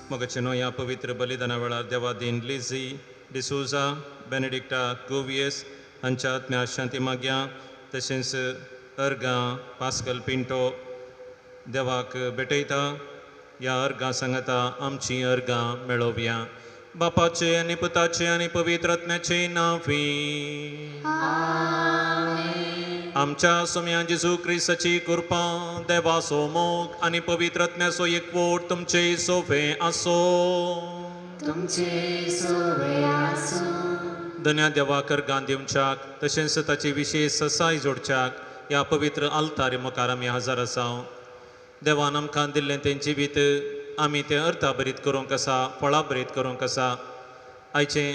मोगाचेनो या पवित्र बलिदाना वेळार देवा दिन लिझी डिसोजा बेनेडिक्टा गोवियस हांच्या आत्म्याक शांती मागया. तशेंच अर्गां पास्कल पिंटो देवाक भेटयता. ह्या अर्गां सांगता आमची अर्गां मेळोवया. बापाचे आनी पुताचे आनी पवित्र आत्म्याचे नांवी. आमच्या सोम्या जेजू क्रिस्ताची कृपा, देवाचो मोग आनी पवित्र आत्म्याचो एकवट तुमचे सोबे आसो. धन्या देवाक अर्गां दिवच्याक तशेंच ताची विशेष ससाय जोडच्याक ह्या पवित्र आल्तारी मुखार आमी हजर आसा. देवान आमकां दिल्लें तें जिवीत आमी तें अर्था बरीत करूंक आसा, फळां बरीत करूंक आसा. आयचे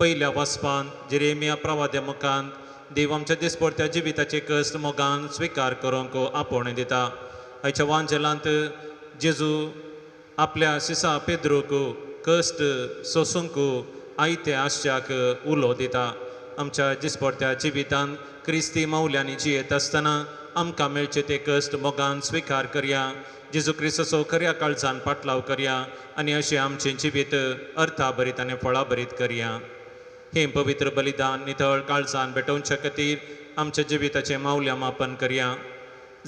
पयल्या वाचपान जेरेमिया प्रवाद्या मुखान देव आमच्या दिसपट्ट्या जिविताचे कश्ट मोगान स्विकार करूंक आपोवणें दिता. आयच्या वांजेलांत जेजू आपल्या शिसा पेद्रूक कश्ट सोसूंक आयते आश्च्याक उलो दिता. आमच्या दिसपट्ट्या जिवितांत क्रिस्ती मौल्यांनी जियेत आसतना आमकां मेळचे ते कश्ट मोगान स्विकार करया. जेजू क्रिस्ताचो खऱ्या काळजान पाटलाव करया आनी अशें आमचें जिवीत अर्था भरीत आनी फळां भरीत करया. हे पवित्र बलिदान नितळ काळजान भेटोवच्या खातीर आमच्या जिविताचें मावल्या मापन करया.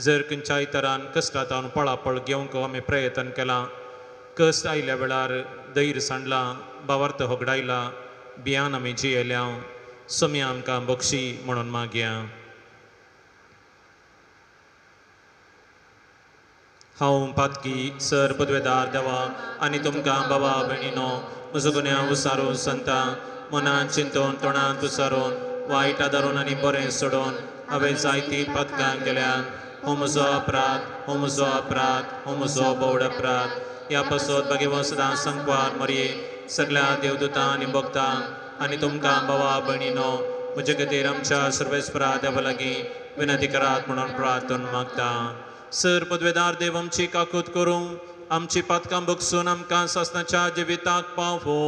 जर खंयच्याय तरान कश्टांत पळापळ घेवंक आमी प्रयत्न केला, कश्ट आयल्या वेळार धैर्य सांडला, भावार्थ होगडायला, भियान आमी जियेल्या, सोम्या आमकां बक्षी म्हणून मागया. हांव पातकी सर पदवेदार देवा आनी तुमकां बाबा भयणीनो म्हजो गुन्यांव विसारून संता मनान चिंतून तोंडांत विसारून वायट आदारून आनी बरें सोडून हांवें जायतीं पातकां केल्यान हो म्हजो अपराध, हो म्हजो अपराध, हो म्हजो बोवड अपराध. ह्या पासत भाग्यवान सदां संकवार मरये सगळ्या देवदूतां आनी भक्तां आनी तुमकां बाबा भयणीनो म्हजे खातीर आमच्या सर्वेस्परा देवा लागीं विनंती करात म्हणून प्रार्थना मागता. सर पदवेदार देव आमची काकूत करूं, आमची पातकां बगसून आमकां सासणाच्या जिविताक पावो.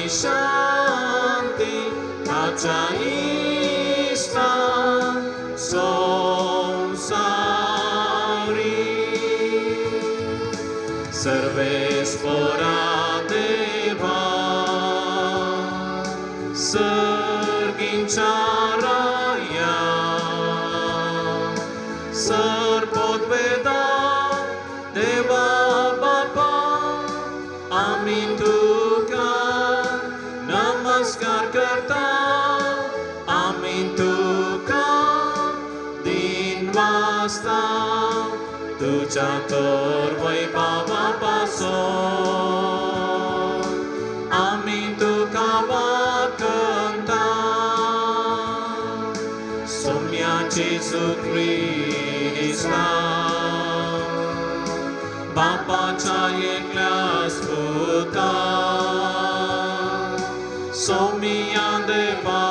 Shanti Tachaista Somsari Sarvespora Deva आमी तुका नमस्कार करता आमी तुका दिन वाजता तुझ्या तर वैभवापासून आमी तुका वाकता सोम्याची सुख्रिस्ता बापाच्या एकल्या पुता सोमिया देवा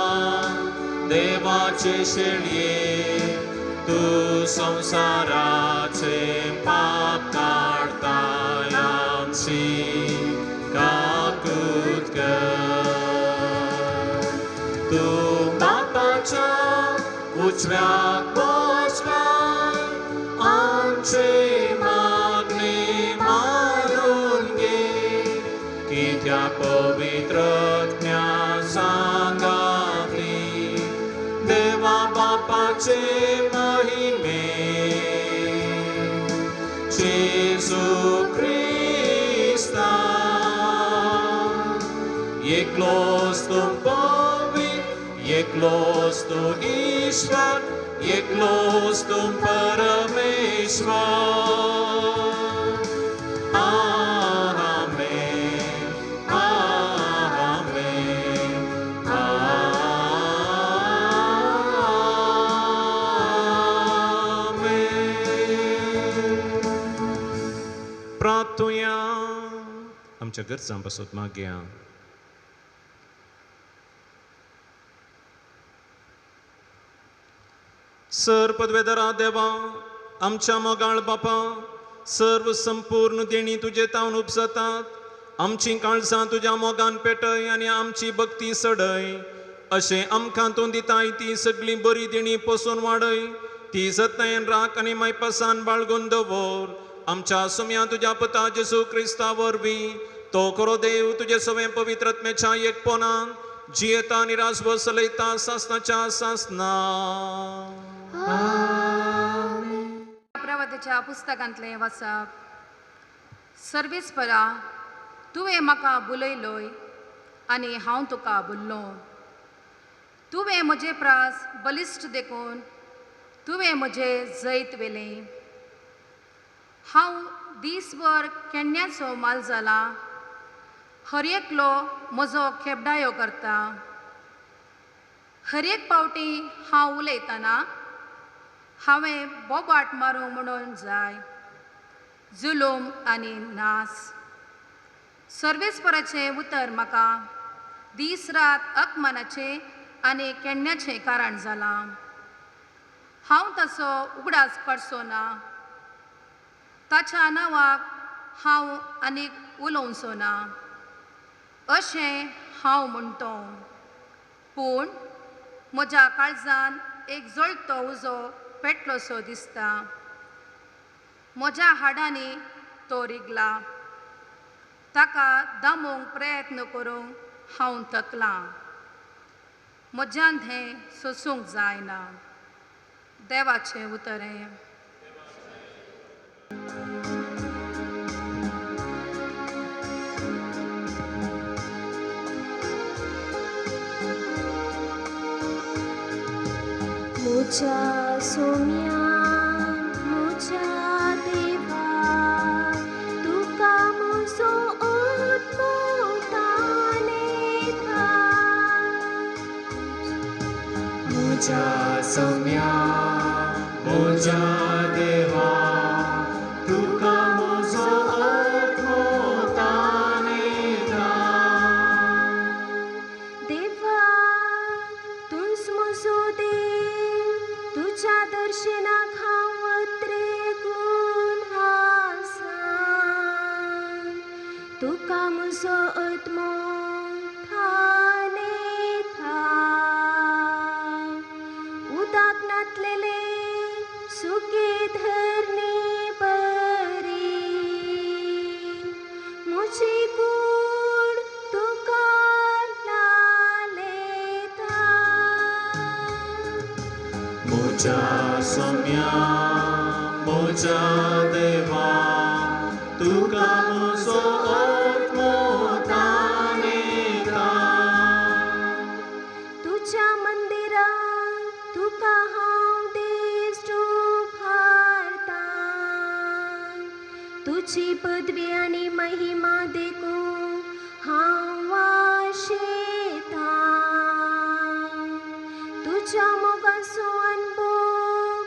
देवाचे शेळये तू संसाराचे पाप काढता आमची काकूत कर तू बापाच्या उजव्याक बसलाय आमचे मागणे मारून घे कित्या पवित्र सांगावी देवा बापाचे महिमे जेजू ख्रिस्ता एकलोच तू पवित्र एकलोच तू ईश्वर एकलोच तू परमेश्वर प्रार्थूया आमच्या गरजांपासून मागया सर पदवेदारा देवा आमच्या मोगाळ बापा सर्व संपूर्ण देणी तुझे तावन उपजतात आमची काळजां तुझ्या मोगान पेटय आनी आमची भक्ती सडय अशें आमकां तूं दिताय ती सगळी बरी देणी पोसून वाडय ती जतनायेन राख आनी मायपासान बाळगून दवर आमच्या सुम्या तुझ्या पुता जेजू क्रिस्ता वरवीं तो खरो देव तुझे सवे पवित्रत्मेच्या एकपणान जियेता आनी राजभर चलयता सासनाच्या सासना प्रवतेच्या पुस्तकांतले वाचप सर्वेस्परा तुवें म्हाका बुलयलोय आनी हांव तुका बुल्लो तुवें म्हजे प्रास बलिश्ट देखून तुवें म्हजे जैत वेलें हांव दिसभर केन्याचो माल जाला हर एकलो म्हजो खेबडायो करता हर एक पावटी हांव उलयतना हांवें बोबाट मारूंक म्हणून जाय जुलूम आनी नास सर्वेस्पराचें उतर म्हाका दीस रात अपमानाचें आनी केन्याचें कारण जालां हांव ताचो उगडास पडचो ना ताच्या नांवाक हांव आनीक उलोवचो ना अशें हांव म्हणटो पूण म्हज्या काळजान एक जळतो उजो पेटलोसो दिसता म्हज्या हाडांनी तो रिगला ताका दामूंक प्रयत्न करूंक हांव थकलां म्हज्यान हें सोसूंक जायना देवाचें उतरें मुझा सोम्या मुझा देवा तुका मुजो ओतमोताने था मुझा सोम्या मुझा देवा तुका मुजो ओतमोताने था देवा तुझ मुजो देव तुझ्या दर्शनाक हांव वत्रेकून हांसान तुका मुजो आत्मो थाने था उदाक नातलेले सुके धरणी बरी मुझी कूड तुका लालेता मुझा सोम्या मुझा देवा तुका मुजो आत्मो तुझी पदवी आणि महिमा देखून हांव वाशेता तुझ्या मोगाचो अनुभव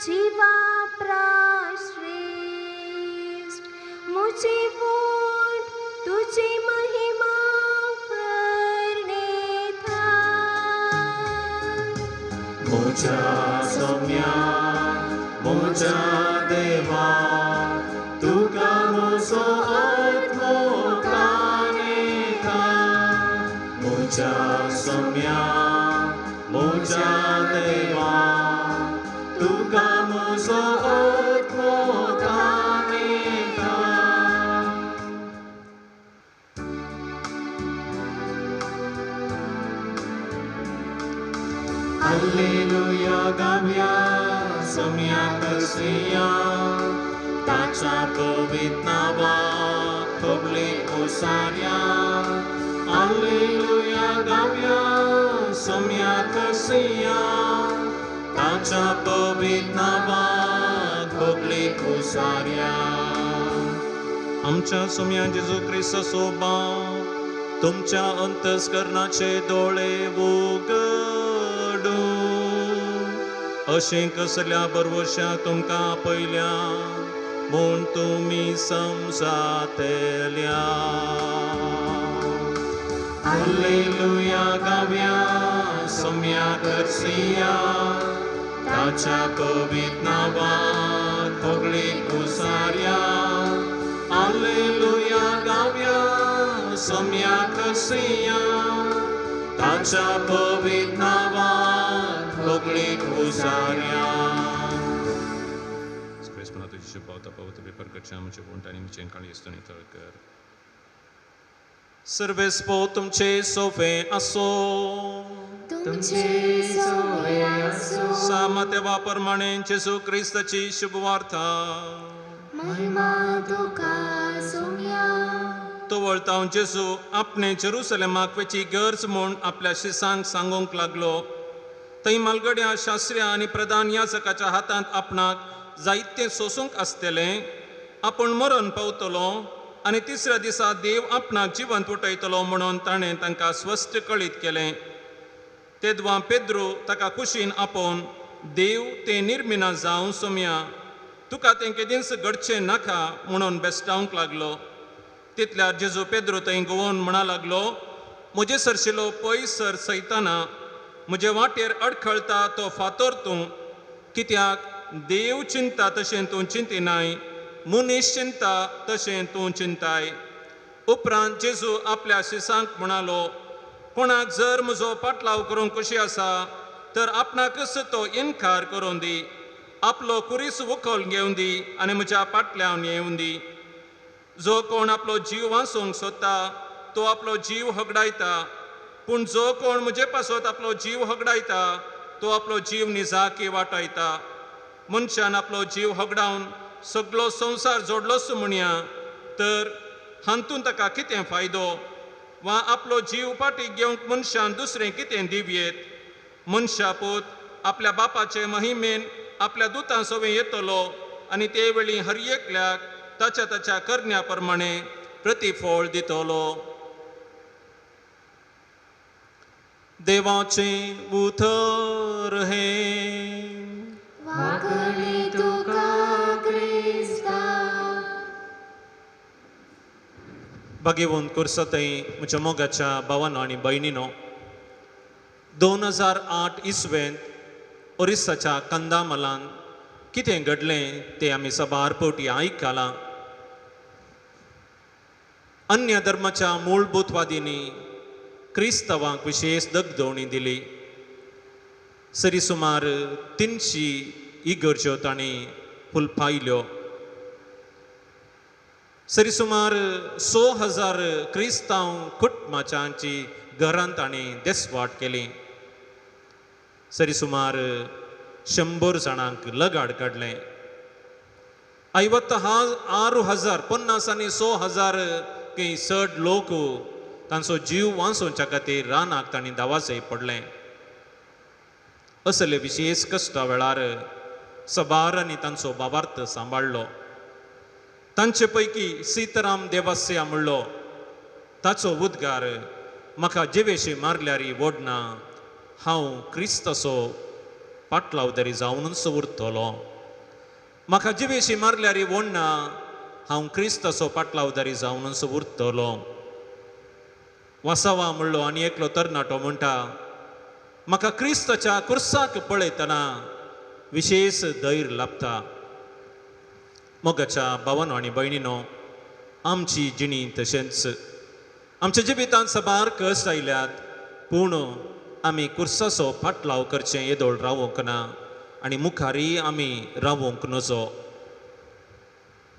जिवा प्राश्रेष्ठ मुझे पोट तुझी महिमा वर्णिता मुझा सौम्या मुझा देवा तुका मुसो आत्मोकाने था मुझा सौम्या मुझा देवा तुका मुसो आत्मोकाने था Alleluia gavia samia tersia tacha povitnava kobli usaria Alleluia gavia samia tersia tacha povitnava kobli usaria आमच्या सोम्या जेजू ख्रिस्त सोबा तुमच्या अंतस्करणाचे दोळे उगडू अशें कसल्या बरवशा तुमकां पयल्या म्हूण तुमी समजातेल्या Alleluia गावया सोम्या करसिया ताच्या पवित्र नांवान सगळी उसार्या Alleluia गावया सोम्या करसिया ताच्या पवित्र नांवान सगळी उसार्या Spre tuji și bauta păvătului părcăceam ce buntani mice în cali este unităcăr. Servespo tumce sofe aso. तुमचे सोय असो सामतेवा परमाणे येशू ख्रिस्ताची शुभवार्ता. महिमा तुका सोम्या तो वळतावन जेजू आपणे जेरुसलेमाक वेची गरज म्हूण आपल्या शिसांक सांगूंक लागलो. थंय मालगड्या शास्त्र्या आनी प्रधान याजकाच्या हातांत आपणाक जायते सोसूंक आसतलें. आपूण मरण पावतलो आनी तिसऱ्या दिसा देव आपणाक जिवंत उठयतलो म्हणून ताणें तांकां स्पश्ट कळीत केलें. तेदवा पेद्रू ताका खुशीन आपोवन देव तें निर्मिना जावं सोम्या तुका तें केदींच घडचें नाका म्हणून बेस्टावंक लागलो. तितल्यार जेजू पेद्रू थंय घुंवून म्हणा लागलो म्हजे सरशिलो पयस सर सैताना म्हजे वाटेर अडखळटा तो फातर तूं कित्याक देव चिंता तशें तूं चिंतिनाय मनीस चिंता तशें तूं चिंताय. उपरांत जेजू आपल्या शिसांक म्हणालो कोणाक जर म्हजो पाटलाव करूंक कशी आसा तर आपणाकच तो इन्कार करून दी. आपलो कुरीस उखल घेवन दी आनी म्हज्या पाटल्यान येवन दी. जो कोण आपलो जीव वाचूंक सोदता तो आपलो जीव हगडायता पूण जो कोण म्हजे पासत आपलो जीव हगडायता तो आपलो जीव निजाकी वाटायता. मनशान आपलो जीव हगडावन सगळो संवसार जोडलोच म्हणया तर हातूंत ताका कितें फायदो वा आपलो जीव पाटी घेवंक मनशान दुसरें कितें दिव्येत. मनशा पूत आपल्या बापाचे महिमेन आपल्या दुतां सोबे येतलो आनी ते वेळी हर एकल्याक ताच्या ताच्या करण्या प्रमाणे प्रतिफळ दितलो. देवाचें उतर हे वागणे तुका क्रिस्ता भाग्यवंत कुर्सतय म्हज्या मोगाच्या भावांनो आनी भयणीनो 2008 इसवेंत ओरिसाच्या कंदामलान कितें घडलें तें आमी सभार पोटी आयकलां. अन्य धर्माच्या मूलभूतवादींनी क्रिस्तवांक विशेष दगदवणी दिली. सरीसुमार 300 इगर्ज्यो तांणी फुलपायल्यो. सरीसुमार 100,000 क्रिस्तांव कुटुंबाच्यांची घरां तांणी देसवाट केली. सरीसुमार 100 जाणांक लगाड काडलें. 56,000 आनी 100,000 चड लोक तांचो जीव वाचोवच्या खातीर रानाक तांणी दावाजय पडलें. असले विशेष कश्टा वेळार सबारांनी तांचो भावार्थ सांबाळलो. तांचे पैकी सीताराम देवास्या म्हणलो ताचो उद्गार म्हाका जिवेशी मारल्यारी ओडना हांव क्रिस्तसो पाटलावदरी जावनूच उरतलो म्हाका जिवेशी मारल्यारी ओडना हांव क्रिस्तसो पाटलावदारी जावनूच उरतलो वासावा म्हणलो आनी एकलो तरणाटो म्हणटा म्हाका क्रिस्ताच्या कुर्साक पळयतना विशेष धैर्य लाभता मोगाच्या भावांनो आनी भयणीनो आमची जिणी तशेंच आमच्या जिवितांत सबार कश्ट आयल्यात पूण आमी कुर्साचो पाटलाव करचें येदोळ रावोंक ना आनी मुखारी आमी रावोंक नजो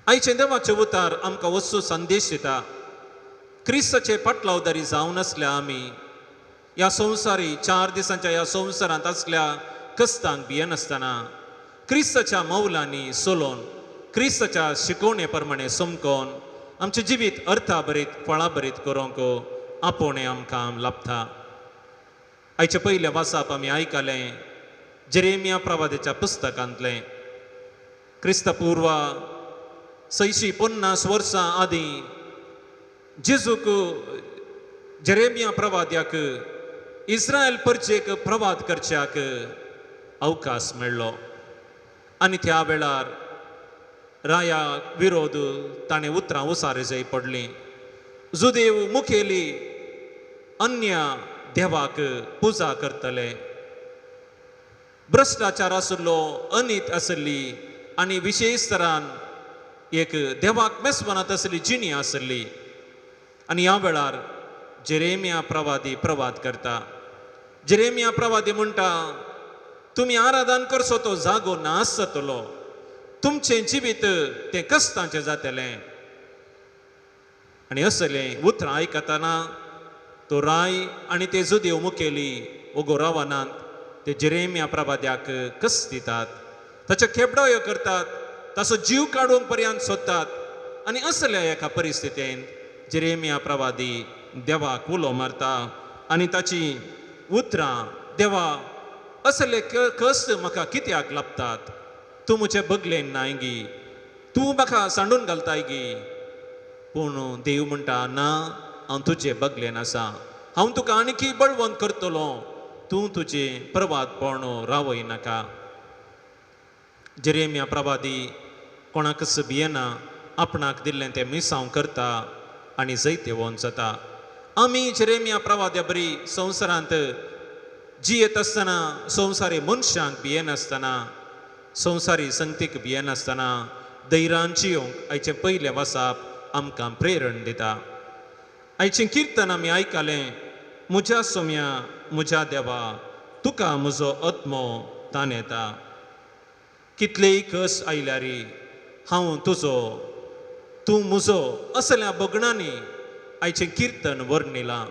आयचे देवाचे उतार आमकां वस्तू संदेश दिता क्रिस्ताचे पाटलावदारी जावन आसल्या आमी ह्या संवसारी 4 दिसांच्या ह्या संवसारांत आसल्या कस्तांक भियेनासतना क्रिस्ताच्या मौलांनी सोलोवन क्रिस्ताच्या शिकोवणे प्रमाणे समकोन आमचें जिवीत अर्था भरीत फळां भरीत करूंक आपोवणें आमकां लाभता आयचे पयले वासाप आमी आयकलें जेरेमिया प्रवादिच्या पुस्तकांतलें क्रिस्तपूर्व 650 वर्सां आदीं जेजूक जेरेमिया प्रवाद्याक इस्रायल परचेक प्रवाद करच्याक अवकाश मेळ्ळो आनी त्या वेळार राया विरोध ताणें उतरां उसार जाय पडलीं जुदेव मुखेली अन्य देवाक पुजा करतले भ्रश्टाचार आशिल्लो अनीत आसली आनी विशेश तरान एक देवाक मेस्वनात आसली जिणी आसली आनी ह्या वेळार जेरेमिया प्रवादी प्रवाद करता जेरेमिया प्रवादी म्हणटा तुमी आराधन करचो तो जागो नास जातलो तुमचें जिवीत तें कश्टांचें जातलें आनी असलें उतरां आयकतना तो राय आनी ते जुदेव मुखेली ओगो रावनांत ते जेरेमिया प्रवाद्याक कस दितात ताचे खेपडोयो करतात ताचो जीव काडूंक पर्यंत सोदतात आनी असल्या एका परिस्थितींत जेरेमिया प्रवादी देवाक उलो मारता आनी ताची उतरां देवा असले कश्ट म्हाका कित्याक लाभतात तूं म्हजे बगलेन नाय गी तूं म्हाका सांडून घालताय गी पूण देव म्हणटा ना हांव तुजे बगलेन आसा हांव तुका आनीकी बळवंत करतलो तूं तुजे प्रवाद पळोवनो रावय नाका जेरेमिया प्रवादी कोणाकच भियेना आपणाक दिल्लें तें मिसांव करता आनी जैते वोन जाता आमी जेरेमिया प्रवाद्या बरी संवसारांत जियेत आसतना संवसारी मनशांक भियेनासतना संवसारी संगतीक भियेनासतना धैर्यान जियोंक आयचें पयलें वासाप आमकां प्रेरण दिता आयचें कीर्तन आमी आयकलें म्हज्या सोम्या म्हज्या देवा तुका म्हजो आत्मो ताणेता कितलेय कस आयल्यारी हांव तुजो तूं म्हजो असल्या बगणांनी आयचें कीर्तन वर्णिलां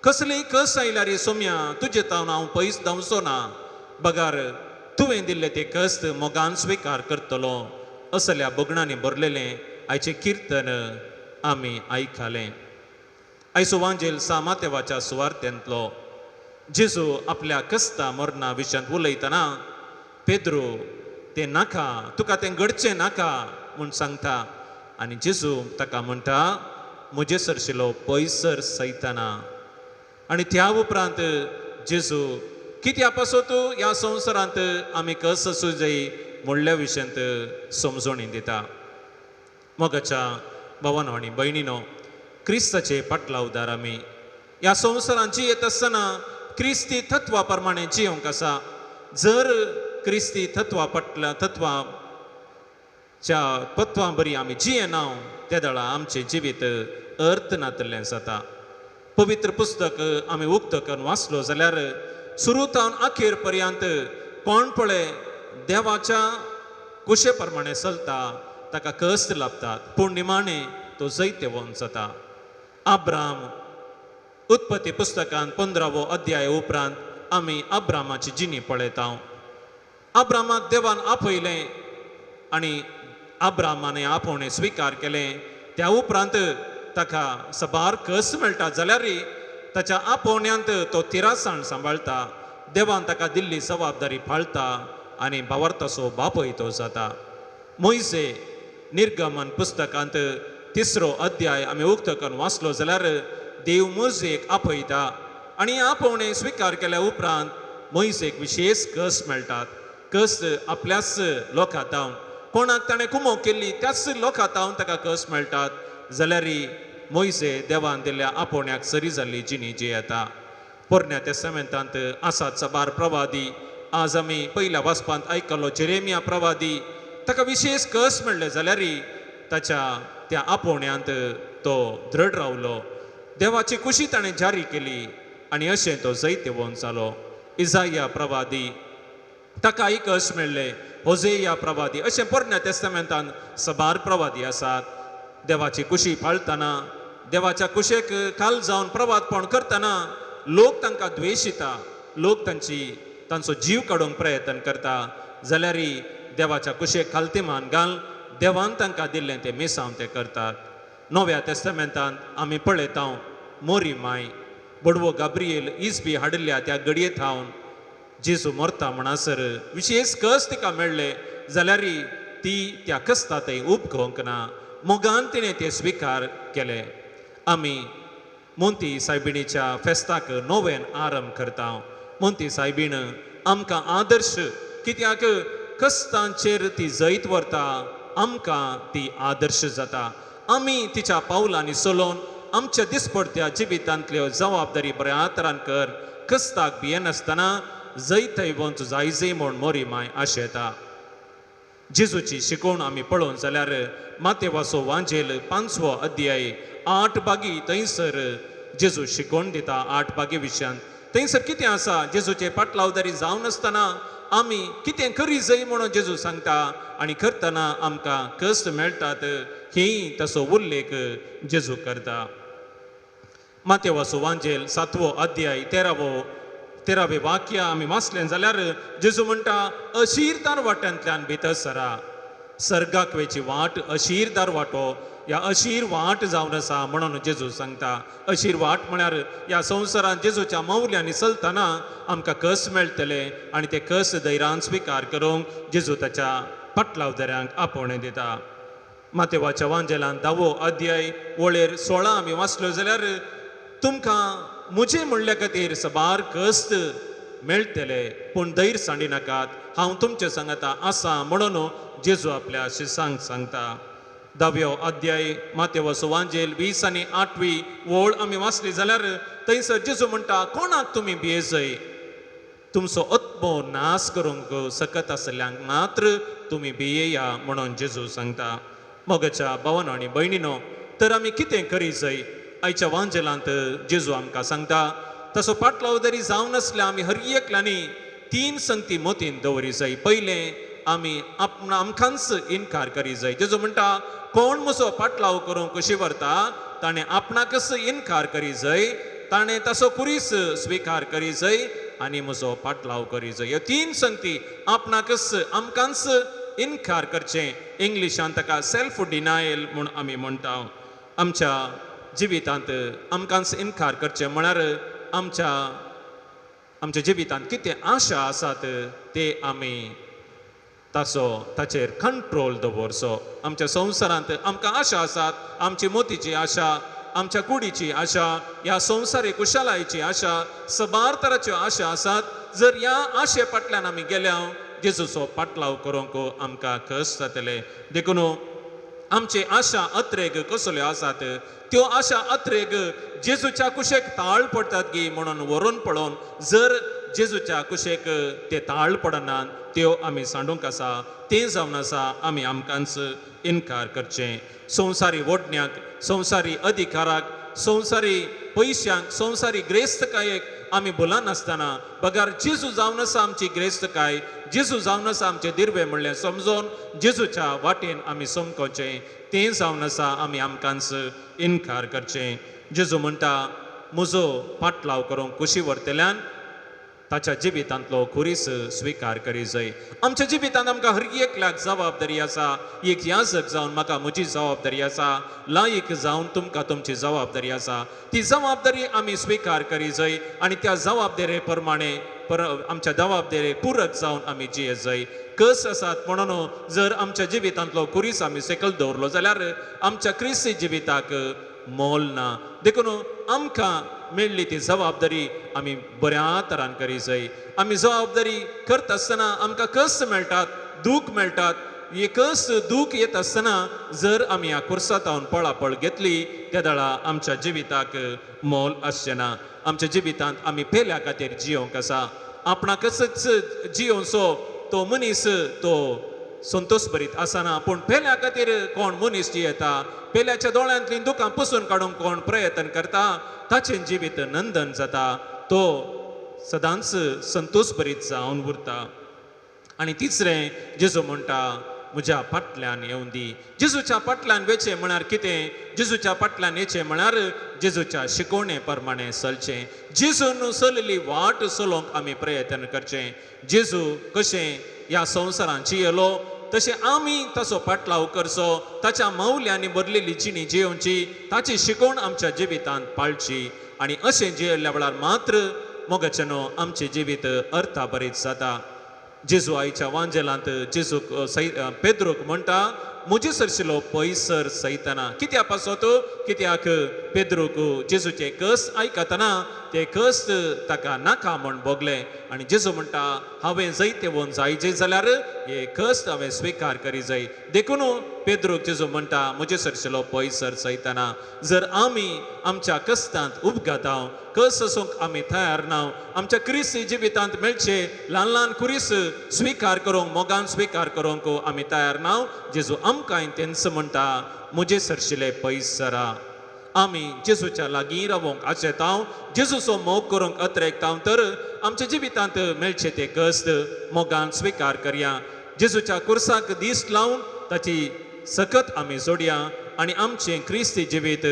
कसलेय कस आयल्यारी सोम्या तुजे तावन हांव पयस धांवचो ना बगार तुवें दिल्ले ते कस्त मोगान स्विकार करतलो असल्या बगणांनी बरलेलें आयचें कीर्तन आमी आयकलें आयचो वांजेल सामातेवाच्या सुवार्थेंतलो जेजू आपल्या कस्ता मरणा विशयांत उलयतना पेद्रो तें नाका तुका तें घडचें नाका म्हूण सांगता आनी जेजू ताका म्हणटा म्हजे सरशिलो पयसर सैताना आनी त्या उपरांत जेजू कित्या पासो तूं ह्या संवसारांत आमी कस आसूं जाय म्हणल्या विशयांत समजोणी दिता मोगाच्या भावांनो आनी भयणीनो क्रिस्ताचे पाटलावदार आमी ह्या संवसारांत जियेत आसतना क्रिस्ती तत्वा प्रमाणे जियोंक आसा जर क्रिस्ती तत्वां बरी आमी जियेना त्या दळा आमचें जिवीत अर्थ नातल्लें जाता पवित्र पुस्तक आमी उक्त करून वाचलो जाल्यार सुरू तावन अखेर पर्यंत कोण पळय देवाच्या कुशे प्रमाणे चलता ताका कश्ट लाभतात पूण निमाणें तो जैते वोन जाता अब्राम उत्पत्ती पुस्तकांत 15वो अध्याय उपरांत आमी अब्रामाची जिणी पळयता अब्रामाक देवान आपयलें आनी अब्रामाने आपोवणें स्विकार केलें त्या उपरांत ताका सबार कस मेळटा जाल्यारय ताच्या आपोवण्यांत तो तिरासाण सांबाळटा देवान ताका दिल्ली जबाबदारी पाळता आनी भावार्थाचो बापूय तो जाता मोइसे निर्गमन पुस्तकांत 3रो अध्याय आमी उक्त करून वाचलो जाल्यार देव मोजेक आपयता आनी आपोवणे स्विकार केल्या उपरांत मोइसेक विशेष कस मेळटात. कस आपल्याच लोकांत हांव कोणाक ताणें कुमोव केल्ली त्याच लोकांत हांव ताका कस मेळटात जाल्यार मोइसे देवान दिल्ल्या आपोवण्याक सरी जाल्ली जिणी जी येता. पोरण्या तेस्तामेंतांत आसात साबार प्रवादी. आज आमी पयल्या वाचपांत आयकलो जेरेमिया प्रवादी. ताका विशेष कस मेळ्ळे जाल्यार ताच्या त्या आपोवण्यांत तो दृढ रावलो. देवाची कुशी ताणें जारी केली आनी अशें तो जैत देवोन जालो. इजाया प्रवादी ताकाय कस मेळ्ळे. होजेया प्रवादी अशें पोरण्या तेस्तामेंतांत साबार प्रवादी आसात. देवाची कुशी पाळतना देवाच्या कुशेक काल जावन प्रवादपण करतना लोक तांकां द्वेशिता, लोक तांचो जीव काडूंक प्रयत्न करता जाल्यार देवाच्या कुशेक खालतीमान घाल देवान तांकां दिल्लें तें मेसावन ते करतात. नव्या तेस्तामेंतांत आमी पळयता मोरी माय बडवो गाब्रिएल इस्बी हाडिल्ल्या त्या गडयेंत हावन जेजू मरता म्हणसर विशेष कस तिका मेळ्ळे जाल्यार ती त्या कस्तांतय उब घेवंक ना. मोगान तिणें ते स्विकार केले. आमी मोंती सायबिणीच्या फेस्ताक नोवेन आरंभ करता. मोंती सायबीण आमकां आदर्श कित्याक कस्तांचेर ती जैत व्हरता आमकां ती आदर्श जाता. आमी तिच्या पावलांनी चलोवन आमच्या दिसपडत्या जिवितांतल्यो जबाबदारी बऱ्या तरान कर. कस्ताक भियेनासतना जैतय वंच जायजे म्हूण मोरी माय आशेता. जेजूची शिकवण आमी पळोवन जाल्यार मातेवाचो वांजेल 5वो अध्याय 8 बागी थंयसर जेजू शिकवण दिता 8 बागे विशयान. थंयसर कितें आसा जेजूचे पाटलावदारी जावन आसतना आमी कितें करी जाय म्हणून जेजू सांगता आनी करतना आमकां कश्ट मेळटात ही तसो उल्लेख जेजू करता. मातेवाचो वांजेल 7वो अध्याय 13वे वाक्य आमी वाचलें जाल्यार जेजू म्हणटा अशीरदार वाट्यांतल्यान भितर सरा. सर्गाक वेची वाट अशीरदार वाटो ह्या अशीर वाट जावन आसा म्हणून जेजू सांगता. अशीर वाट म्हळ्यार ह्या संवसारांत जेजूच्या मौल्यांनी चलतना आमकां कस मेळटले आनी ते कस धैर्यान स्विकार करूंक जेजू ताच्या पाटलावदाऱ्यांक आपोवणें दिता. मातेवाच्या वांजेलांत 10वो अध्याय वळेर 16 आमी वाचल्यो जाल्यार तुमकां मुजे म्हणल्या खातीर साबार कश्ट मेळटले पूण धैर्य सांडी नाकात हांव तुमचे सांगता आसा म्हणून जेजू आपल्या शिसांक सांगता. 10वो अध्याय मातेवाचो वांजेल 20 आनी 8वी वळ आमी वाचली जाल्यार थंयसर जेजू म्हणटा कोणाक तुमी भियेजय तुमचो आत्मो नाश करूंक सकत आसल्यांक मात्र तुमी भियेया म्हणून जेजू सांगता. मोगाच्या भावांनो आनी भयणीनो तर आमी कितें करी जाय. आयच्या वांजेलांत जेजू आमकां सांगता तसो पाटलावदारी जावन आसल्या आमी हर एकल्यांनी 3 संगती मोतीन दवरी जाय. पयलें आमी आमकांच इन्कार करी जाय. जेजू म्हणटा कोण म्हजो पाटलाव करूंक कशी व्हरता ताणें आपणाकच इन्कार करी जाय. ताणें तसो कुरीस स्विकार करी जाय आनी म्हजो पाटलाव करी जाय. ह्यो 3 संगती आपणाकच आमकांच इन्कार करचें. इंग्लिशांत ताका सेल्फ डिनायल म्हूण आमी म्हणटा. आमच्या जिवितांत आमकांच इन्कार करचें म्हळ्यार आमच्या जिवितांत कितें आशा आसात ते आमी ताचेर कंट्रोल दवरचो. आमच्या संवसारांत आमकां आशा आसात. आमची मोतीची आशा, आमच्या कुडीची आशा, ह्या संवसारी कुशलायेची आशा, साबार तराच्यो आशा आसात. जर ह्या आशे फाटल्यान आमी गेल्या जेजूचो पाटलाव करूंक आमकां कश्ट जातले. देखून आमचे आशा अत्रेक कसल्यो आसात त्यो आशा अत्रेक जेजूच्या कुशेक ताळ पडटात गी म्हणून व्हरून पळोवन जर जेजूच्या कुशेक ते ताळ पडनात त्यो आमी सांडूंक आसा. तें जावन आसा आमी आमकांच इन्कार करचें. संवसारी ओडण्याक, संवसारी अधिकाराक, संवसारी पयशांक, संवसारी ग्रेस्तकायेक आमी भुलनासतना बगार जेजू जावन आसा आमची ग्रेस्तकाय, जेजू जावन आसा आमचें दिर्वे म्हणलें समजोन जेजूच्या वाटेन आमी समकोचें. तें जावन आसा आमी आमकांच इन्कार करचें. जेजू म्हणटा म्हजो पाटलाव करूंक कुशी व्हरतल्यान ताच्या जिवितांतलो खुरीस स्विकार करी जाय. आमच्या जिवितांत आमकां हर एकल्याक जबाबदारी आसा. एक याजक जावन म्हाका म्हजी जबाबदारी आसा, लायक जावन तुमकां तुमची जबाबदारी आसा. ती जबाबदारी आमी स्विकार करी जाय आनी त्या जबाबदारे प्रमाणे आमच्या जबाबदारी पूरक जावन आमी जिये जाय कस आसात म्हणून जर आमच्या जिवितांतलो कुरीस आमी सकयल दवरलो जाल्यार आमच्या क्रिस्ती जिविताक मोल ना देखून आमकां मेळ्ळी ती जबाबदारी आमी बऱ्या तरान करी जाय आमी जबाबदारी करता आसतना आमकां कश्ट मेळटात दूख मेळटात हे कस दूख येत आसतना जर आमी ह्या कुर्सातावन पळापळ घेतली त्या दाळा आमच्या जिविताक मोल आसचें ना आमच्या जिवितांत आमी पेल्या खातीर जियोंक आसा आपणाकच जियोंचो तो मनीस तो संतोष भरीत आसना पूण पेल्या खातीर कोण मनीस जियेता पेल्याच्या दोळ्यांतली दुखां पुसून काडूंक कोण प्रयत्न करता ताचें जिवीत नंदन जाता तो सदांच संतोष भरीत जावन उरता आनी तिसरें जेजू म्हणटा म्हज्या फाटल्यान येवन दी जेजूच्या फाटल्यान वेचें म्हळ्यार कितें जेजूच्या फाटल्यान येचें म्हळ्यार जेजूच्या शिकवणे प्रमाणे चलचें जेजून चलली वाट चलोवंक आमी प्रयत्न करचें जेजू कशें ह्या संवसारांत जियेलो तशें आमी ताचो फाटलाव करचो ताच्या मौल्यांनी भरलेली जिणी जियोवची ताची शिकवण आमच्या जिवितांत पाळची आनी अशें जियेल्ल्या वेळार मात्र मोगाचें न्हू आमचें जिवीत अर्थाभरीत जाता जेजू आयच्या वांजेलांत जेजूक पेद्रूक म्हणटा म्हजे सरशिलो पयसर सयतना कित्याक पासत कित्याक पेद्रूक जेजूचे कस आयकतना ते कस ताका नाका म्हण बोगले आनी जेजू म्हणटा हांवें जायते वोन जायचे जाल्यार हे कस हांवें स्विकार करी जाय देखून पेद्रूक जेजू म्हणटा म्हजे सरशिलो पयसर सयतना जर आमी आमच्या कस्तांत उपघाता कस आसूंक आमी तयार ना आमच्या क्रिस्ती जिवितांत मेळचे ल्हान ल्हान कुरीस स्विकार करूंक मोगान स्विकार करूंक आमी तयार ना जेजू आमकां तेंच म्हणटा म्हजे सरशिले पयसरा आमी जेजूच्या लागीं रावोंक आशेतांव जेजूचो मोग करूंक अत्रेकतांव तर आमच्या जिवितांत मेळचे ते कश्ट मोगान स्विकार करया जेजूच्या कुर्साक दीस लावन ताची सकत आमी जोडया आनी आमचें क्रिस्ती जिवीत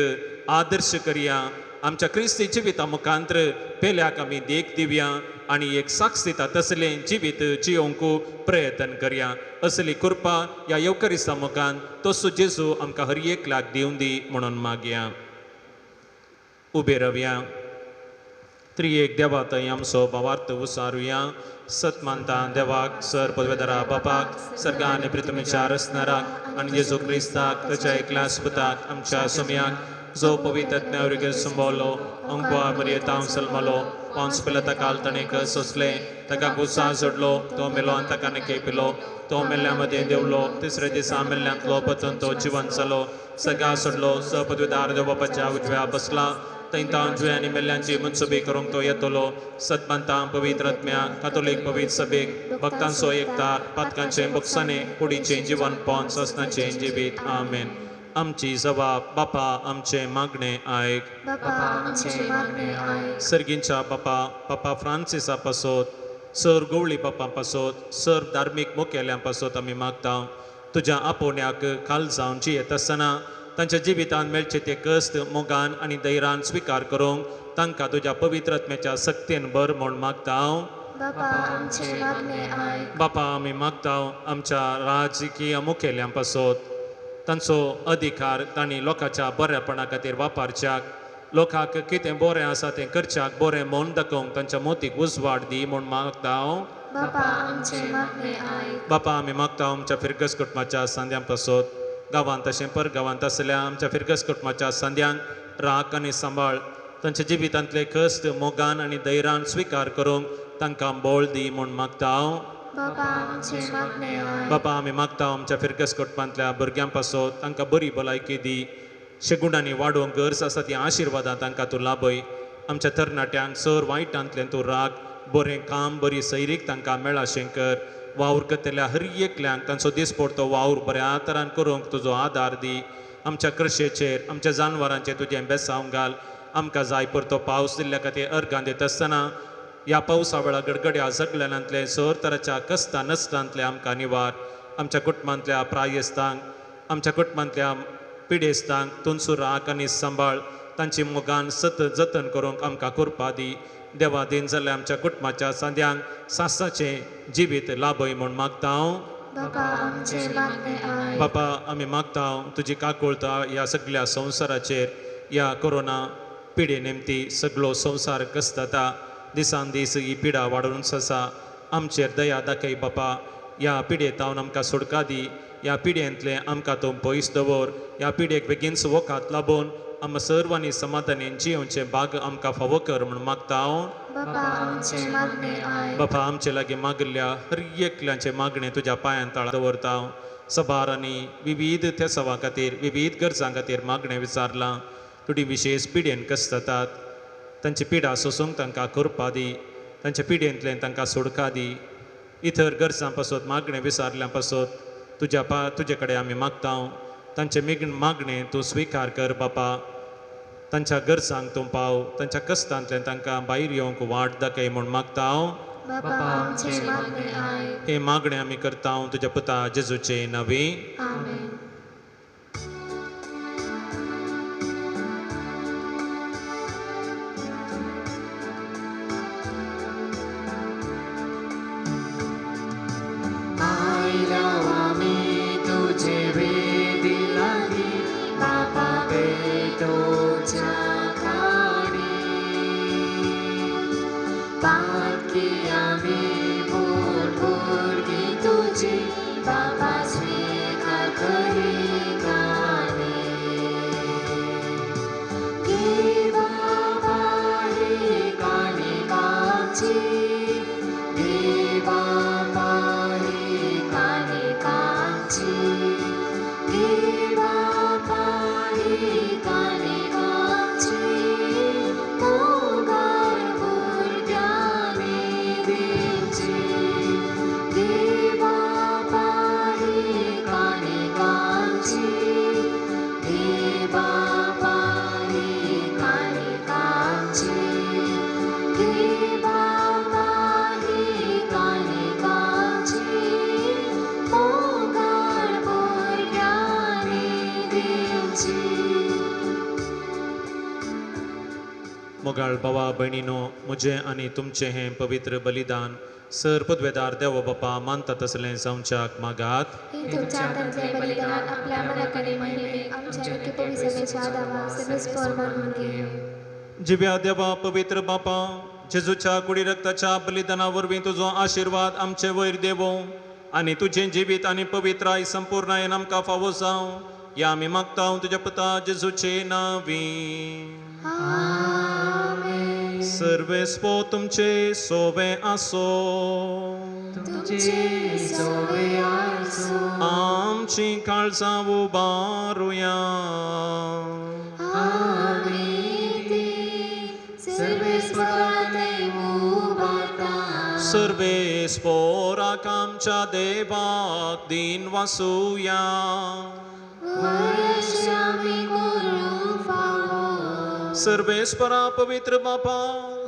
आदर्श करया आमच्या क्रिस्ती जिविता मुखांतर पेल्याक आमी देख दिवया आनी एक साक्ष दिता तसलें जिवीत जियोंक प्रयत्न करया असली कृपा ह्या येवकारिस्ता मुखान तसो जेजू आमकां हर एकल्याक दिवन दी म्हणून मागया उबे रावया त्रिएक देवा थंय आमचो भावार्थ उसारुया सत मानता देवाक सर पदवेदारा बापाक सर्गा आनी पृथ्वीच्या रचणाराक आनी जेजू क्रिस्ताक ताच्या एकल्या सुताक आमच्या सुमयाक जो पवित्र ज्ञावरिगे संभोवलो अंगवा मर्यतांव सलमलो पांच पिला ताका आलतणेक सोंसले ताका गुस्सा जोडलो तो मेलो आनी ताका केपिलो तो मेल्ल्या मदें देवलो तिसरे दिसा मेल्ल्यांतलो पतन तो जिवन जालो सगळा सोडलो सपदवेदार देवबापाच्या उजव्या बसला थंय जुयांनी मेल्ल्यांची मनसुबी करूंक तो येतलो सतमंतां पवित्र आत्म्या कातोलीक पवित्र सभेक भक्तांचो एकतार पातकांचे बुकसाने कुडीचें जिवन पोन ससनाचें जिवीत आमेन आमची जबाब बापा आमचे मागणे आयक सर्गींच्या बापा फ्रांसिसा पासत सर गवळी बापा पासत सर धार्मीक मुखेल्यां पासत आमी मागता तुज्या आपोवण्याक काल जावन जियेत आसतना तांच्या जिवितांत मेळचे ते कश्ट मोगान आनी धैर्यान स्विकार करूंक तांकां तुज्या पवित्र आत्म्याच्या सक्तीन भर म्हूण मागता बापा आमी मागता आमच्या राजकीय मुखेल्यां पासत तांचो अधिकार तांणी लोकांच्या बऱ्यापणा खातीर वापरच्याक लोकांक कितें बरें आसा तें करच्याक बरें मौन दाखोवंक तांच्या मोतीक उजवाड दी म्हूण मागता हांव बापा आमी मागता आमच्या फिरगस कुटुंबाच्या सांद्यां पासत गांवांत तशें पर गांवांत आसल्या आमच्या फिरगस कुटुंबाच्या सांद्यांक राख आनी सांबाळ तांच्या जिवितांतले कश्ट मोगान आनी धैर्यान स्विकार करूंक तांकां बोळ दी म्हूण मागता हांव बापा आमी मागता आमच्या फिरगस कुटुंबांतल्या भुरग्यां पासत तांकां बरी भलायकी दी शेगुणांनी वाडोवंक गरज आसा ती आशिर्वादां तांकां तूं लाभय आमच्या तरणाट्यांक सर वायटांतल्यान तूं राख बरें काम बरी सैरीक तांकां मेळा शेंकर वावर करतल्या हर एकल्यांक तांचो दीस पडतो वावर बऱ्या तरान करूंक तुजो आदार दी आमच्या कृशेचेर आमच्या जानवरांचेर तुजें बेसांव घाल आमकां जाय परतो पावस दिल्ल्या खातीर अर्गां दिता आसतना ह्या पावसा वेळा गडगड्या झगड्यांतले सर तराच्या कस्तां नस्तांतले आमकां निवार आमच्या कुटुंबांतल्या प्रायस्तांक आमच्या कुटुंबांतल्या पिडेस्तांक तुमचो राख आनी सांबाळ तांची मोगान सतत जतन करूंक आमकां कृपा दी देवा दिन जाल्यार आमच्या कुटुंबाच्या सांद्यांक सासाचें जिवीत लाभय म्हूण मागता हांव बापा आमी मागता तुजी काकुळटा ह्या सगळ्या संवसाराचेर ह्या कोरोना पिडे नेमती सगळो संवसार कसता दिसान दीस ही पिडा वाडूनच आसा आमचेर दया दाखय बापा ह्या पिडेतावन आमकां सुटका दी ह्या पिड्यांतले आमकां तूं पयस दवर ह्या पिड्येक बेगीन वोकात लाबून आम सर्वांनी समाधानान जिवचे भाग आमकां फावो कर म्हूण मागता हांव बापा आमचे मागणे आय बापा आमचे लागीं मागल्या हर एकल्याचे मागणें तुज्या पांयां तळा दवरता हांव सबारांनी विविध थेसावां खातीर विविध गरजां खातीर मागणें विचारलां तुडी विशेष पिड्येन कसतात तांची पिडा सोसूंक तांकां करपा दी तांच्या पिड्येंतल्यान तांकां सुडका दी इतर गरजां पासत मागणें विचारल्या पासत तुजे कडेन आमी मागता हांव तांचे मागणें तूं स्विकार कर बापा तांच्या गरजांक तूं पाव तांच्या कश्टांतल्यान तांकां भायर येवंक वाट दाखय म्हूण मागता हांव बापा आमचे मागणे आय हे मागणें आमी करता हांव तुज्या पुता जेजूचे नवी आमेन मोगाळ भावा भयणीनो म्हजें आनी तुमचें हें पवित्र बलिदान सर पदवेदार देव बापा मानता तसलें जावच्याक मागात हे तुमच्या हातांतले बलिदान आपल्या मनाकडे महिमे आमच्या नित्यपवी सभेच्या आदावा सगळेस्पर मानून घे जिव्या देवा पवित्र बापा जेजूच्या कुडी रक्ताच्या बलिदाना वरवीं तुजो आशिर्वाद आमचे वयर देवो आनी तुजें जिवीत आनी पवित्राय संपूर्णायेन आमकां फावो जावं या आमी मागता हांव तुज्या पुता जेजूचे नांवी सर्वेस्पो तुमचे सोवे आसो तुमचे सोवे आसो आमची काळजां उबारुया सर्वेस्पोराक आमच्या देवाक दिन वासुया सर्वेस्परा पवित्र बापा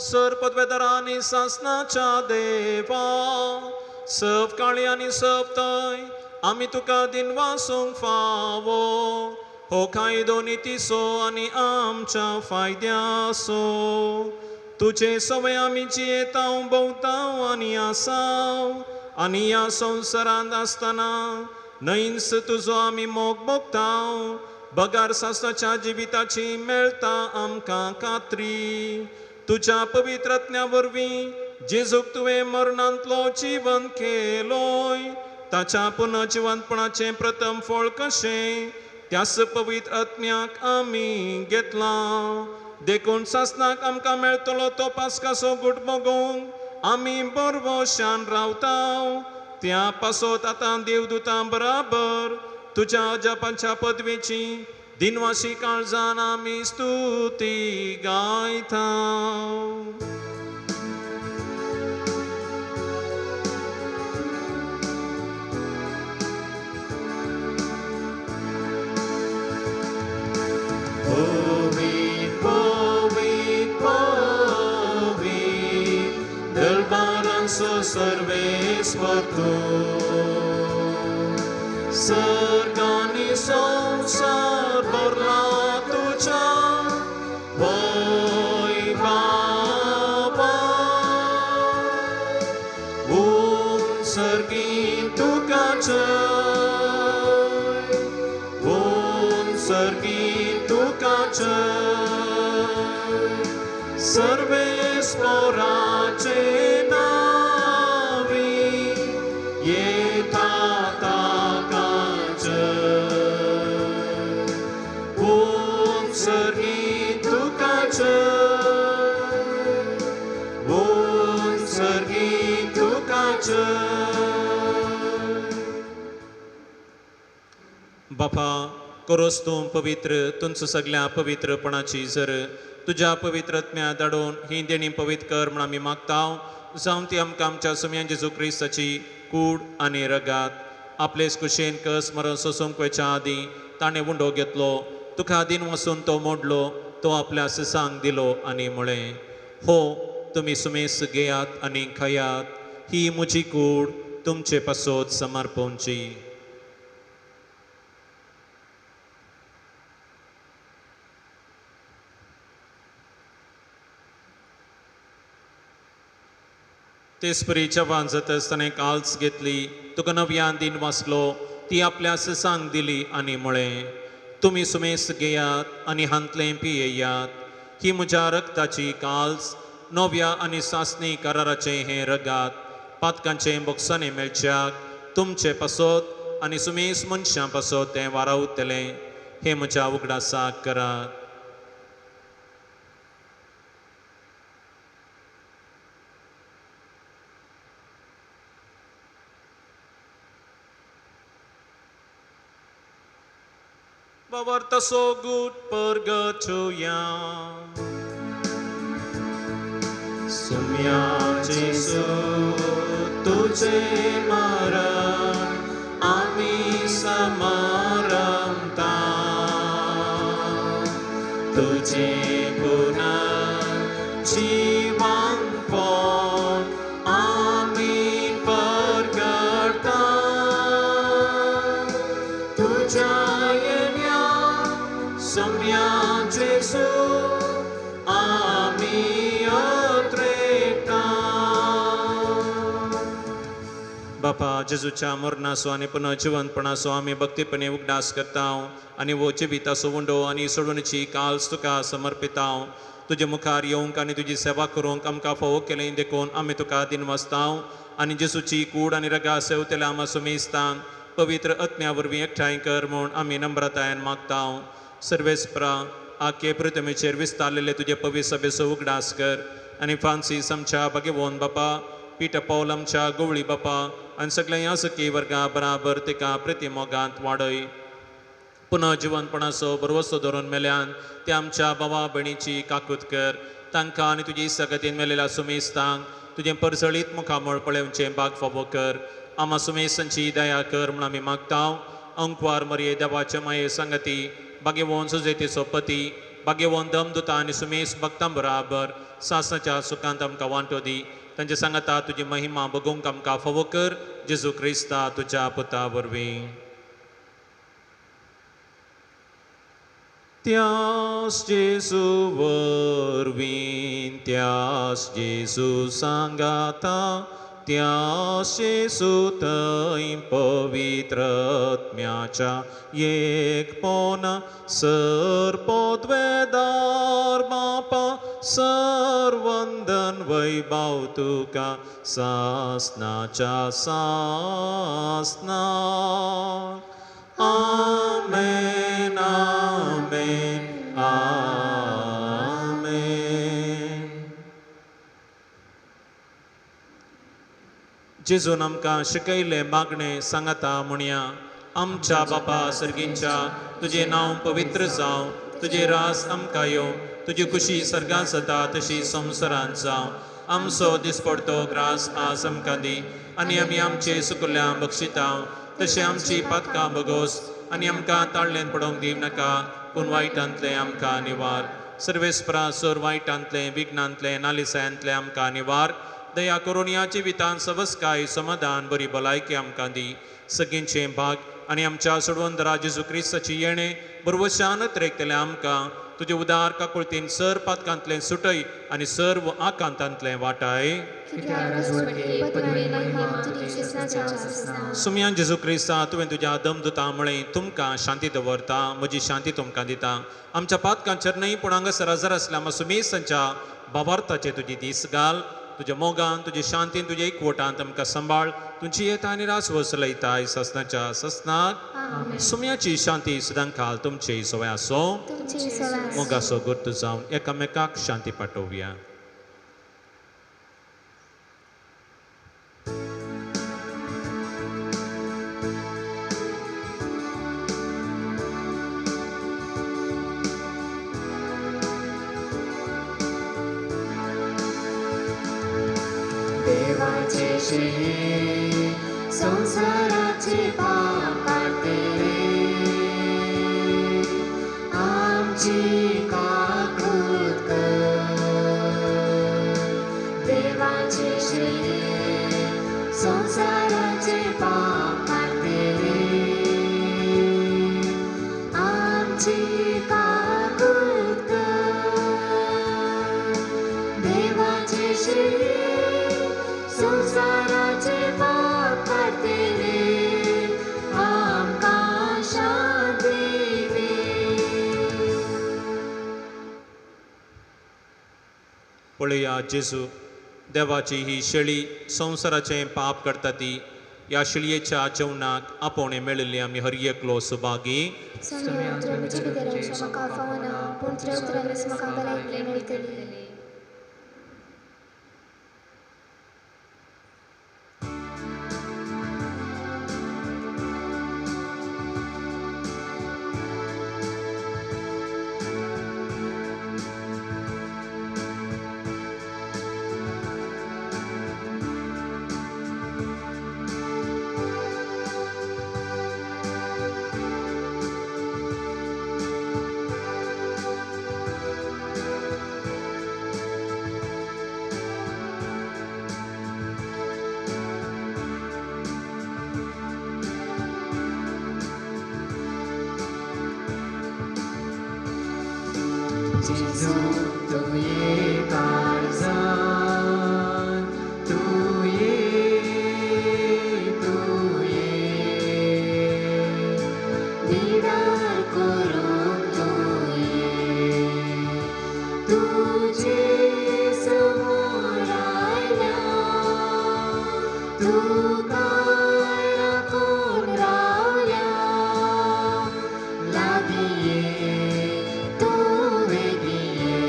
सर पदवेदारा आनी सासनाच्या देवा सफ काळी आनी सफ तय आमी तुका दिन वासूंक फावो हो कायदो नितीसो आनी आमच्या फायद्यासो तुझे सवय आमी जियेताव भोवताव आनी आसाव आनी ह्या संवसारांत आसतना नैन्स तुजो आमी मोग भोगताव बगार सासनाच्या जिविताची मेळटा आमकां खात्री तुज्या पवित्रत्न्या वरवीं जेजूक तुवें मरणांतलो जीवन केलोय ताच्या पुनर्जिवंतपणाचें प्रथम फळ कशें त्याच पवित्र आत्म्याक आमी घेतलां देखून सासनाक आमकां मेळटलो तो पास्काचो गूट भोगोवंक आमी बरवशान रावताव त्या पासत आतां देवदूतां बराबर तुज्या अजापाच्या पदवेची दिनवासी काळजान आमी स्तुती गायता सर्वेस्वर तू सर्गानी संसार भरला तुझ्या वैभवा ओम सर्गी तुका जय ओम सर्गी तुका जय सर्वे स्पोराचे नावी येता ताकाच सर्गी तुकाच सर्गी तुकाच बापा करोस तूं पवित्र तुमचं सगळ्या पवित्रपणाची जर तुझ्या पवित्रत्म्या धाडून ही देणी पवित्र कर म्हण आमी मागताव जावन ती आमकां आमच्या सुम्यान जेजू क्रिस्ताची कूड आनी रगात आपलेच कुशेन कस मरण सोसूंक वयच्या आदीं ताणें उंडो घेतलो तुका आदीन वचून तो मोडलो तो आपल्या सिसांक दिलो आनी म्हळें हो तुमी सुमेस घेयात आनी खायात ही म्हजी कूड तुमचे पासत समर्पोवची तेसपरीच्या वांजतच ताणें काल्स घेतली तुका नव्यान दिन वाचलो ती आपल्या सिसांक दिली आनी म्हळें तुमी सुमेस घेयात आनी हांतलें पियेयात ही म्हज्या रक्ताची काल्स नव्या आनी सासणी कराराचें हें रगात पातकांचें बोक्सांनी मेळच्याक तुमचे पासत आनी सुमेस मनशां पासत तें वारावतलें हें म्हज्या उगडासाक करात Bawarta so good purgatoria Sumya Jesu तुझे मरण आमी समारंभता तुझे पुन्हा जीवांपण आमी परगटा तुझ्या Sumya Jesu आमी अत्रेटा बापा जेजूच्या मरणाचो आनी पुनर्जिवंतपणाचो आमी भक्तीपणे उगडास करताव आनी वो जिविताचो उंडो आनी सोडवणीची काल्स तुका समर्पिताव तुजे मुखार येवंक आनी तुजी सेवा करूंक आमकां फोव केलें देखून आमी तुका दिन वाचताव आनी जेजूची कूड आनी रगा सेवतले आमा सुमेस्तांक पवित्र आत्म्या वरवीं एकठांय कर म्हूण आमी नम्रतायेन मागताव सर्वेस्परा आखे पृथ्वीचेर विस्तारलेले तुजे पवित्र सभेचो उगडास कर आनी फ्रांसीस आमच्या भगवोन बापा पिटर पौल आमच्या गवळी बापा आनी सगळ्या यासकी वर्गा बराबर तिका प्रतिमोगांत वाडय पुनः जिवंतपणाचो बरवसो धरून मेल्यान ते आमच्या भावा भयणीची काकूत कर तांकां आनी तुजी सगतीन मेलेल्या सुमेस्तांक तुजें परसळीत मुखामळ पळोवचें भाग फावो कर आमा सुमेसांची दया कर म्हूण आमी मागताव अंकवार मरये देवाचे माये संगती भाग्यवंत सुजेतीचो पती भाग्यवंत दमदुता आनी सुमेश भक्तां बराबर सासनाच्या सुखांत आमकां वांटो दी तांचे सांगता तुजी महिमा बगोवंक आमकां फावो कर जेजू क्रिस्ता तुज्या पुता वरवीं त्यास जेजू वरवीं त्यास जेजू सांगाता त्यास जेजू थंय पवित्र आत्म्याच्या एकपण सर्पोद्वेदार बापा सर्वंदन वैभव तुका सासनाच्या सासना आमेन आमेन आमेन जेजून आमकां शिकयले मागणे सांगता म्हणया आमच्या बापा सर्गींच्या तुझे नांव पवित्र जावं तुझे रास आमकां येवं तुजी खुशी सर्गांत जाता तशी संवसारांत जावं आमचो दिसपडतो ग्रास आज आमकां दी आनी आमी आमचे सुकुल्यां बक्षिता तशें आमची पातकां बगोस आनी आमकां ताळ्ळेन पडोवंक दिव नाका पूण वायटांतलें आमकां निवार सर्वेस्परा सोर वायटांतलें विघ्नांतलें नालिसायांतलें आमकां निवार दया करून ह्या जिवितांत सवस्काय समाधान बरी भलायकी आमकां दी सगळींचें भाग आनी आमच्या सोडवंदरा जेजू क्रिस्ताची येणे बरवशान त्रेकतले आमकां तुजे उदार काकुळतीन सर पातकांतलें सुटय आनी सर्व आकांतांतलें वाटाय. सुमयान जेजू क्रिस्ता तुवें तुज्या दमदुतां म्हळें तुमकां शांती दवरता, म्हजी शांती तुमकां दिता. आमच्या पातकांचेर न्हय पूण हांगासर हजर आसल्या सुमेसांच्या बाबार्थाचे तुजी दीस घाल. तुज्या मोगान तुजे शांतीन तुजे एकवटान आमकां सांबाळ. तुमची येता आनी रास वसलयताय ससनाच्या ससनाक. सुमयाची शांती सदां काल तुमचे सवय आसो. मोगाचो गुर्त जावन एकामेकाक शांती पाठोवया. देवाचे श्री संसाराचे पाप काढते आमची काकृत कर. देवाचे श्री संसाराचे पाप काढते आमची काकृत कर. देवाचे श्री संसाराचे पाप काढते आमकां शांती दे. पळया जेजू, देवाची ही शेळी संवसाराचें पाप करता ती. ह्या शेळयेच्या जेवणाक आपोवणें मेळिल्ली आमी हर एकलो सुभागी. म्हाका फावना पूण उतरांनीच म्हाका भलायकी मेळटली. जेजू तू ये काळजान, तू ये निडार करूंक तू ये. तुजे समोर आयल्या तू काय राखून रावल्या. लागीं ये तू वेगळी ये,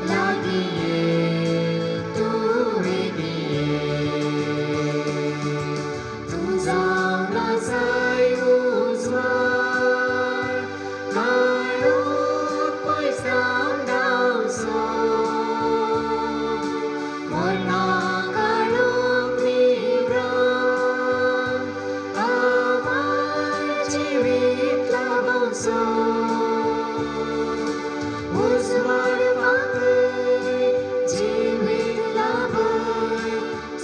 लागीं ये तू वेगळी ये. तू जावन आसाय उजवाड, काळोख पयसावन धांवसो. मरणा काळोख निवरान आमार जिवीत लाभोसो. उजवाड पावय जिवीत लाभय,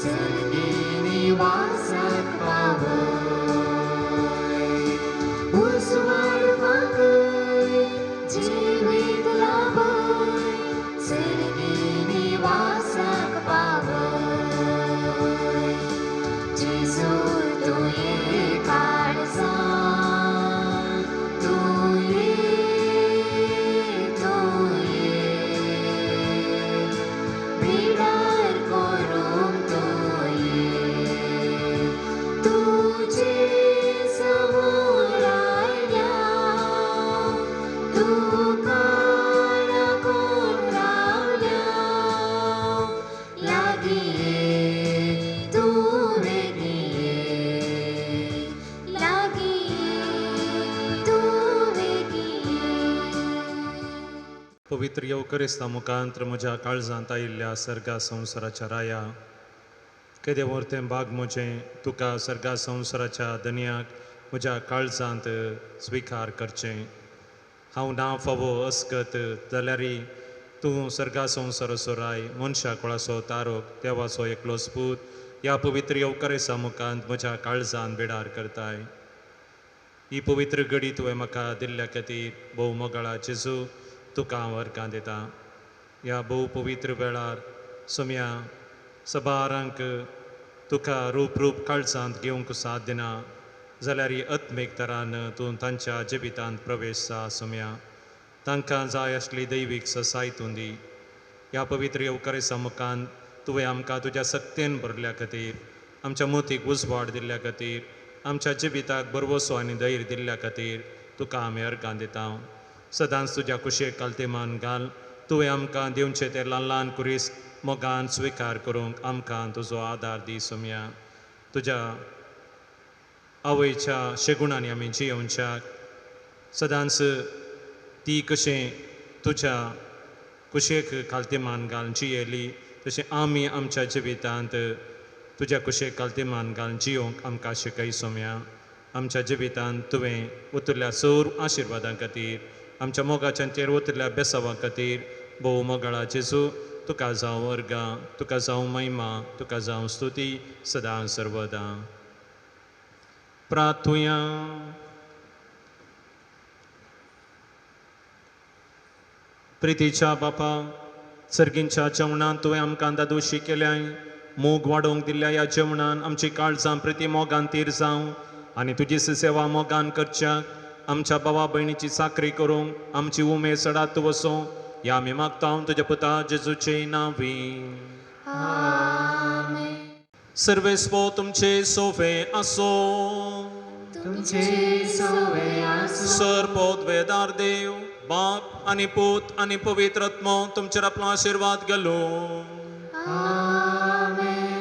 सर्गी निवासाक पावय. उजवाड पावय जिवीत लाभय, सर्गी निवासाक पावय. जेजू तू ये काळजान, तू ये बिडार करूंक तू ये. तुजे समोर आयल्या तू काय राखून रावल्या. लागीं ये तू वेगळी ये, लागीं ये तू वेगळी ये. पवित्र येवकरिस्ता मुखांत्र म्हज्या काळजांत आयिल्ल्या सर्गा संवसाराच्या राया, केदें व्हरतें बाग म्हजें तुका सर्गा संवसाराच्या दनयाक म्हज्या काळजांत स्विकार करचें. हांव ना फावो अस्कत जाल्यारय तूं सर्गा संवसाराचो राय, मनशा कुळाचो तारोक, देवाचो एकलो स्पूत ह्या पवित्र येवकरिस्ता मुखांत म्हज्या काळजांत बेडार करताय. ही पवित्र घडी तुवें म्हाका दिल्ल्या खातीर भोव मोगाळा जेजू तुका हांव अर्गां दिता. ह्या भोव पवित्र वेळार सोम्या सबारांक तुका रूप रूप काळजांत घेवंक साथ दिना जाल्यार ही अत्मेक तरान तूं तांच्या जिवितांत प्रवेश जा सोम्या. तांकां जाय आसली दैवीक ससाय तूं दी. ह्या पवित्र येवकारेसा मुखांत तुवें आमकां तुज्या सक्तेन भरल्या खातीर, आमच्या मोतीक उजवाड दिल्ल्या खातीर, आमच्या जिविताक बरवसो आनी धैर्य दिल्ल्या खातीर तुका आमी अर्गां दिता. सदांच तुज्या कुशेक काल्तिमान घाल. तुवें आमकां दिवचें तें ल्हान ल्हान कुरीस मोगान स्विकार करूंक आमकां तुजो आदार दी सोम्या. तुज्या आवयच्या शेगुणांनी आमी जियोवच्याक सदांच ती कशें तुज्या कुशेक काल्तिमान घालून जियेली तशें आमी आमच्या जिवितांत तुज्या कुशेक काल्तिमान घालून जियोवंक आमकां शिकय सोम्या. आमच्या जिवितांत तुवें उतरल्या सौर आशिर्वादां खातीर, आमच्या मोगाच्यांचेर उतरल्या बेसावा खातीर भोव मोगाळा जेजू तुका जावं अर्गां, तुका जावं महिमा, तुका जावं स्तुती सदां सर्वदां. प्रार्थुया. प्रितीच्या बापा, सर्गींच्या जेवणांत तुवें आमकां दादोशी केल्याय, मोग वाडोवंक दिल्ल्या ह्या जेवणान आमची काळजां प्रिती मोगान तीर जावं आनी तुजी सेवा मोगान करच्याक आमच्या भावा भयणीची साखरी करूंक आमची उमेद सडात वसो ह्या आमी मागता हांव तुज्या पुता जेजूचे नांवी. सर्वेस्पो तुमचे सोवे आसो. तुमचे सोवे आसो. सरपोत वेदार देव बाप आनी पूत आनी पवित्र आत्मो तुमचेर आपलो आशिर्वाद घालो.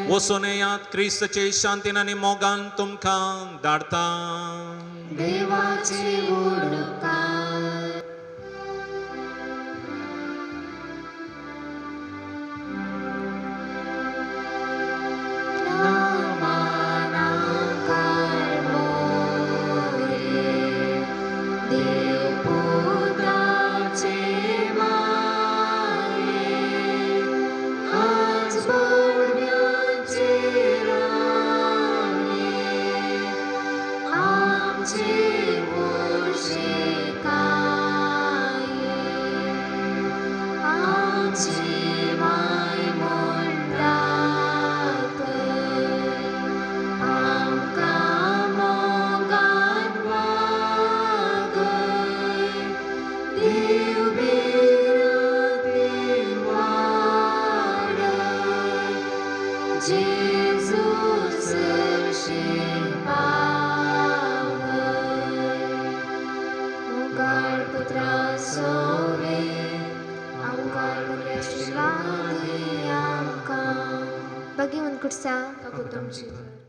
वचून येयात क्रिस्ताचे शांतीन आनी मोगान तुमकां धाडटा. देवाचे उपकार. Bagi man kursa, ako tamsi.